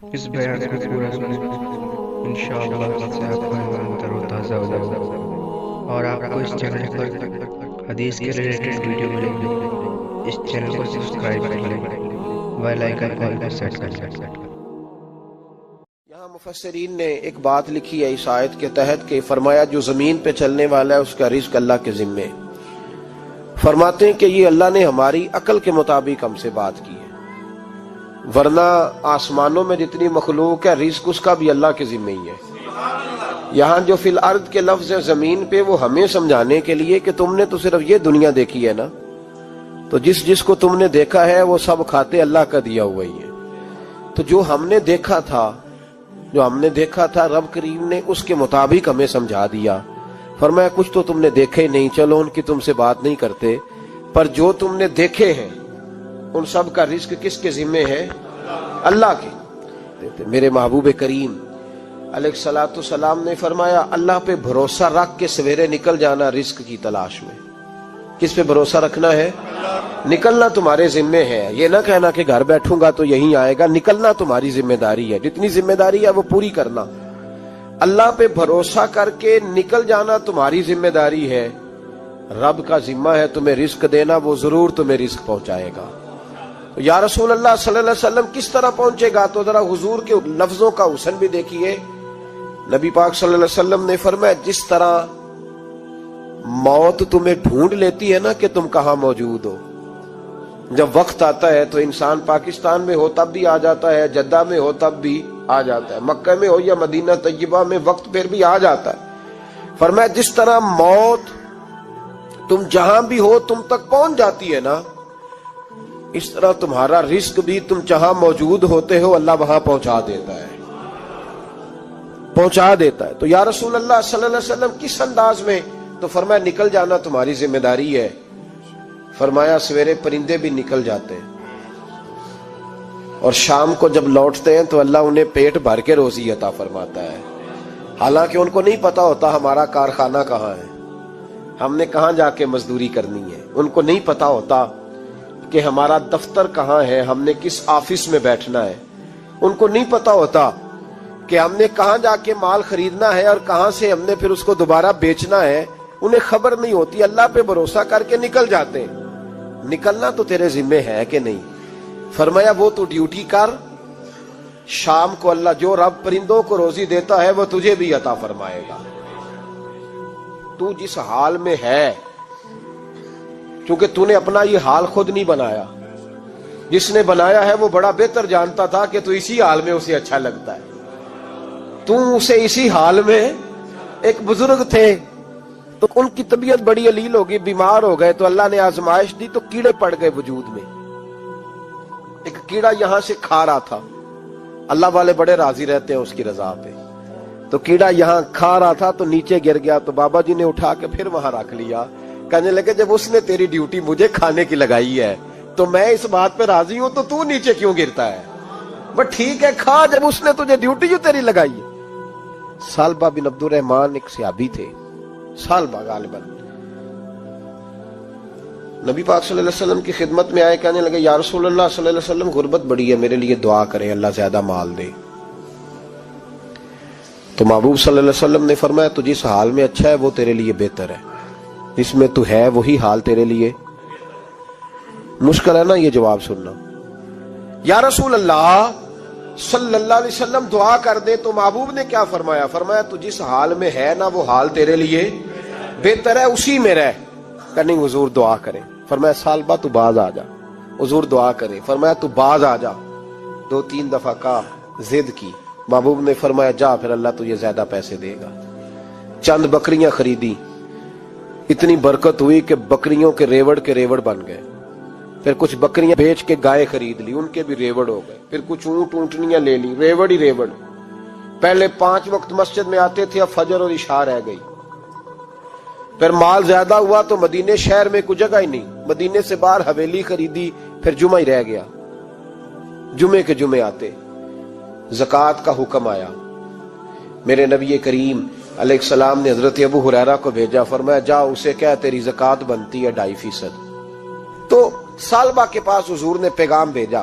اس بیان کو پورا سنیں، انشاءاللہ اس سے آپ کا ایمان تر و تازہ ہو جائے گا، اور آپ کو اس چینل پر حدیث کے ریلیٹڈ ویڈیو ملیں گے۔ اس چینل کو سبسکرائب کر لیں، بیل آئیکن کو آل پر سیٹ کر لیں۔ یہاں مفسرین نے ایک بات لکھی ہے اس آیت کے تحت کہ فرمایا جو زمین پہ چلنے والا ہے اس کا رزق اللہ کے ذمے ہے۔ فرماتے ہیں کہ یہ اللہ نے ہماری عقل کے مطابق ہم سے بات کی ہے، ورنہ آسمانوں میں جتنی مخلوق ہے رزق اس کا بھی اللہ کے ذمے ہی ہے۔ یہاں جو فی الارض کے لفظ ہے زمین پہ، وہ ہمیں سمجھانے کے لیے کہ تم نے تو صرف یہ دنیا دیکھی ہے نا، تو جس کو تم نے دیکھا ہے وہ سب کھاتے اللہ کا دیا ہوا ہی ہے۔ تو جو ہم نے دیکھا تھا رب کریم نے اس کے مطابق ہمیں سمجھا دیا۔ فرمایا کچھ تو تم نے دیکھے ہی نہیں، چلو ان کی تم سے بات نہیں کرتے، پر جو تم نے دیکھے ہیں ان سب کا رزق کس کے ذمے ہے؟ اللہ کے۔ میرے محبوب کریم علیہ الصلوۃ والسلام نے فرمایا اللہ پہ بھروسہ رکھ کے سویرے نکل جانا رزق کی تلاش میں۔ کس پہ بھروسہ رکھنا ہے؟ نکلنا تمہارے ذمے ہے، یہ نہ کہنا کہ گھر بیٹھوں گا تو یہیں آئے گا، نکلنا تمہاری ذمہ داری ہے، جتنی ذمہ داری ہے وہ پوری کرنا۔ اللہ پہ بھروسہ کر کے نکل جانا تمہاری ذمہ داری ہے، رب کا ذمہ ہے تمہیں رزق دینا، وہ ضرور تمہیں رزق پہنچائے گا۔ یا رسول اللہ صلی اللہ علیہ وسلم کس طرح پہنچے گا؟ تو ذرا حضور کے لفظوں کا حسن بھی دیکھیے۔ نبی پاک صلی اللہ علیہ وسلم نے فرمایا جس طرح موت تمہیں ڈھونڈ لیتی ہے نا کہ تم کہاں موجود ہو، جب وقت آتا ہے تو انسان پاکستان میں ہو تب بھی آ جاتا ہے، جدہ میں ہو تب بھی آ جاتا ہے، مکہ میں ہو یا مدینہ طیبہ میں وقت پھر بھی آ جاتا ہے۔ فرمایا جس طرح موت تم جہاں بھی ہو تم تک پہنچ جاتی ہے نا، اس طرح تمہارا رزق بھی تم جہاں موجود ہوتے ہو اللہ وہاں پہنچا دیتا ہے۔ تو یا رسول اللہ صلی اللہ علیہ وسلم کس انداز میں؟ تو فرمایا نکل جانا تمہاری ذمہ داری ہے۔ فرمایا سویرے پرندے بھی نکل جاتے ہیں اور شام کو جب لوٹتے ہیں تو اللہ انہیں پیٹ بھر کے روزی عطا فرماتا ہے، حالانکہ ان کو نہیں پتا ہوتا ہمارا کارخانہ کہاں ہے، ہم نے کہاں جا کے مزدوری کرنی ہے، ان کو نہیں پتا ہوتا کہ ہمارا دفتر کہاں ہے، ہم نے کس آفس میں بیٹھنا ہے، ان کو نہیں پتا ہوتا کہ ہم نے کہاں جا کے مال خریدنا ہے اور کہاں سے ہم نے پھر اس کو دوبارہ بیچنا ہے، انہیں خبر نہیں ہوتی۔ اللہ پہ بھروسہ کر کے نکل جاتے ہیں۔ نکلنا تو تیرے ذمے ہے کہ نہیں؟ فرمایا وہ تو ڈیوٹی کر، شام کو اللہ جو رب پرندوں کو روزی دیتا ہے وہ تجھے بھی عطا فرمائے گا۔ تو جس حال میں ہے، کیونکہ تو نے اپنا یہ حال خود نہیں بنایا، جس نے بنایا ہے وہ بڑا بہتر جانتا تھا کہ تو اسی حال میں اسے اچھا لگتا ہے۔ تو اسے اسی حال میں، ایک بزرگ تھے تو ان کی طبیعت بڑی علیل ہو گئی، بیمار ہو گئے، تو اللہ نے آزمائش دی تو کیڑے پڑ گئے وجود میں۔ ایک کیڑا یہاں سے کھا رہا تھا، اللہ والے بڑے راضی رہتے ہیں اس کی رضا پہ، تو کیڑا یہاں کھا رہا تھا تو نیچے گر گیا، تو بابا جی نے اٹھا کے پھر وہاں رکھ لیا، کہنے لگے جب اس نے تیری ڈیوٹی مجھے کھانے کی لگائی ہے تو میں اس بات پہ راضی ہوں، تو نیچے کیوں گرتا ہے؟ بس ٹھیک ہے کھا، جب اس نے تجھے ڈیوٹی جو تیری لگائی ہے۔ سالبہ بن عبد الرحمن ایک صحابی تھے، سالبہ غالباً نبی پاک صلی اللہ علیہ وسلم کی خدمت میں آئے، کہنے لگے یا رسول اللہ صلی اللہ علیہ وسلم غربت بڑی ہے، میرے لیے دعا کریں اللہ زیادہ مال دے۔ تو محبوب صلی اللہ علیہ وسلم نے فرمایا تو جس حال میں اچھا ہے وہ تیرے لیے بہتر ہے، جس میں تو ہے وہی حال تیرے لیے۔ مشکل ہے نا یہ جواب سننا۔ یا رسول اللہ صلی اللہ علیہ وسلم دعا کر دے، تو محبوب نے کیا فرمایا؟ فرمایا تو جس حال میں ہے نا وہ حال تیرے لیے بہتر ہے، اسی میں رہ۔ کہ نہیں حضور دعا کریں۔ فرمایا سالبہ تو باز آ جا، حضور دعا کریں۔ فرمایا تو باز آ جا، 2-3 دفعہ کہا، ضد کی، محبوب نے فرمایا جا پھر اللہ تجھے زیادہ پیسے دے گا۔ چند بکریاں خریدی، اتنی برکت ہوئی کہ بکریوں کے ریوڑ بن گئے۔ پھر کچھ بکریاں بیچ کے گائے خرید لی، ان کے بھی ریوڑ ہو گئے۔ پھر کچھ اونٹنیاں لے لی، ریوڑ ہی ریوڑ۔ پہلے 5 وقت مسجد میں آتے تھے، اب فجر اور عشاء رہ گئی۔ پھر مال زیادہ ہوا تو مدینے شہر میں کوئی جگہ ہی نہیں، مدینے سے باہر حویلی خریدی، پھر جمعہ ہی رہ گیا، جمعے کے جمعے آتے۔ زکوٰۃ کا حکم آیا، میرے نبی کریم علیہ السلام نے حضرت ابو ہریرہ کو بھیجا، فرمایا جا اسے کہہ تیری زکوٰۃ بنتی ہے 2.5%۔ تو سالبہ کے پاس حضور نے پیغام بھیجا،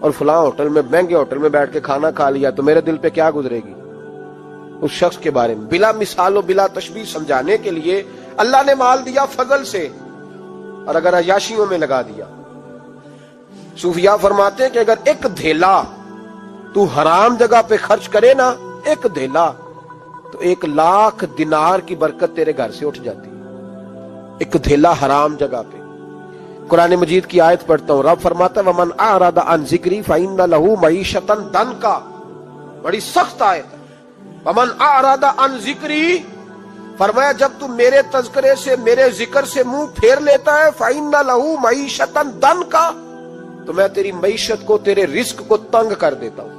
اور فلاں ہوٹل میں مہنگے ہوٹل میں بیٹھ کے کھانا کھا لیا تو میرے دل پہ کیا گزرے گی اس شخص کے بارے میں؟ بلا مثال و بلا تشبیہ سمجھانے کے لیے اللہ نے مال دیا فضل سے، اور اگر عیاشیوں میں لگا دیا۔ صوفیاء فرماتے ہیں کہ اگر ایک دھیلا تو حرام جگہ پہ خرچ کرے نا، ایک دھیلا، تو 1,00,000 دینار کی برکت تیرے گھر سے اٹھ جاتی ہے، ایک دھیلا حرام جگہ پہ۔ قرآن مجید کی آیت پڑھتا ہوں، رب فرماتا ہے وَمَنْ أَعْرَضَ عَنْ ذِكْرِي فَإِنَّ لَهُ مَعِيشَةً ضَنْكًا، بڑی سخت آیت ہے۔ وَمَنْ أَعْرَضَ عَنْ ذِكْرِي، فرمایا جب تو میرے تذکرے سے، میرے ذکر سے منہ پھیر لیتا ہے، فَإِنَّ لَهُ مَعِيشَةً ضَنْكًا، تو میں تیری معیشت کو، تیرے رزق کو تنگ کر دیتا ہوں۔